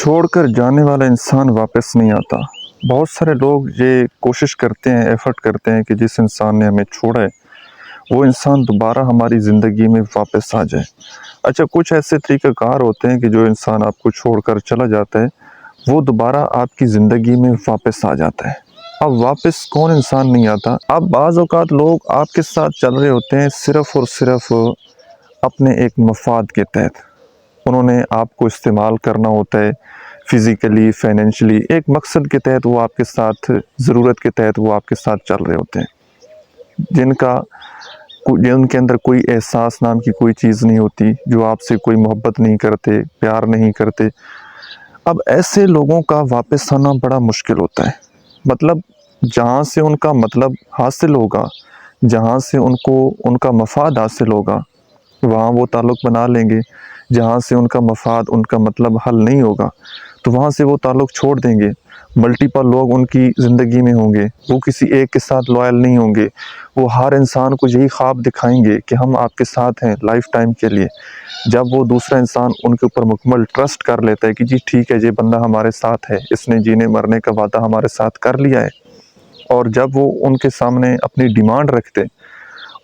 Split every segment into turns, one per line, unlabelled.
چھوڑ کر جانے والا انسان واپس نہیں آتا۔ بہت سارے لوگ یہ کوشش کرتے ہیں، ایفرٹ کرتے ہیں کہ جس انسان نے ہمیں چھوڑا ہے وہ انسان دوبارہ ہماری زندگی میں واپس آ جائے۔ اچھا، کچھ ایسے طریقہ کار ہوتے ہیں کہ جو انسان آپ کو چھوڑ کر چلا جاتا ہے وہ دوبارہ آپ کی زندگی میں واپس آ جاتا ہے۔ اب واپس کون انسان نہیں آتا؟ اب بعض اوقات لوگ آپ کے ساتھ چل رہے ہوتے ہیں صرف اور صرف اپنے ایک مفاد کے تحت۔ انہوں نے آپ کو استعمال کرنا ہوتا ہے فزیکلی، فائنینشلی، ایک مقصد کے تحت وہ آپ کے ساتھ، ضرورت کے تحت وہ آپ کے ساتھ چل رہے ہوتے ہیں، جن کے اندر کوئی احساس نام کی کوئی چیز نہیں ہوتی، جو آپ سے کوئی محبت نہیں کرتے، پیار نہیں کرتے۔ اب ایسے لوگوں کا واپس آنا بڑا مشکل ہوتا ہے۔ مطلب جہاں سے ان کا مطلب حاصل ہوگا، جہاں سے ان کو ان کا مفاد حاصل ہوگا وہاں وہ تعلق بنا لیں گے، جہاں سے ان کا مفاد، ان کا مطلب حل نہیں ہوگا تو وہاں سے وہ تعلق چھوڑ دیں گے۔ ملٹیپل لوگ ان کی زندگی میں ہوں گے، وہ کسی ایک کے ساتھ لائل نہیں ہوں گے، وہ ہر انسان کو یہی خواب دکھائیں گے کہ ہم آپ کے ساتھ ہیں لائف ٹائم کے لیے۔ جب وہ دوسرا انسان ان کے اوپر مکمل ٹرسٹ کر لیتا ہے کہ جی ٹھیک ہے، یہ بندہ ہمارے ساتھ ہے، اس نے جینے مرنے کا وعدہ ہمارے ساتھ کر لیا ہے، اور جب وہ ان کے سامنے اپنی ڈیمانڈ رکھتے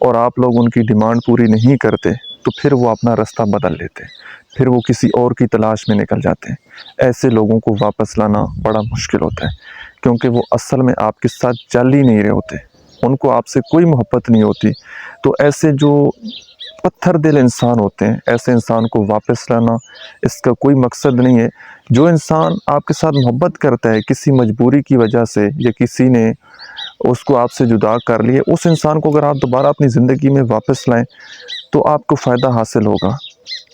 اور آپ لوگ ان کی ڈیمانڈ پوری نہیں کرتے تو پھر وہ اپنا رستہ بدل لیتے، پھر وہ کسی اور کی تلاش میں نکل جاتے ہیں۔ ایسے لوگوں کو واپس لانا بڑا مشکل ہوتا ہے، کیونکہ وہ اصل میں آپ کے ساتھ چل ہی نہیں رہے ہوتے، ان کو آپ سے کوئی محبت نہیں ہوتی۔ تو ایسے جو پتھر دل انسان ہوتے ہیں، ایسے انسان کو واپس لانا اس کا کوئی مقصد نہیں ہے۔ جو انسان آپ کے ساتھ محبت کرتا ہے کسی مجبوری کی وجہ سے، یا کسی نے اس کو آپ سے جدا کر لیے، اس انسان کو اگر آپ دوبارہ اپنی زندگی میں واپس لائیں تو آپ کو فائدہ حاصل ہوگا۔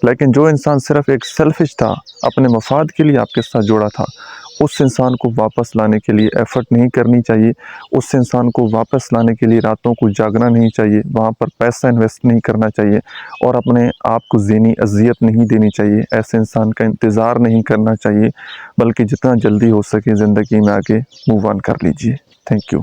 لیکن جو انسان صرف ایک سیلفش تھا، اپنے مفاد کے لیے آپ کے ساتھ جوڑا تھا، اس انسان کو واپس لانے کے لیے ایفرٹ نہیں کرنی چاہیے، اس انسان کو واپس لانے کے لیے راتوں کو جاگنا نہیں چاہیے، وہاں پر پیسہ انویسٹ نہیں کرنا چاہیے، اور اپنے آپ کو ذہنی اذیت نہیں دینی چاہیے، ایسے انسان کا انتظار نہیں کرنا چاہیے، بلکہ جتنا جلدی ہو سکے زندگی میں آگے موو آن کر لیجیے۔ Thank you.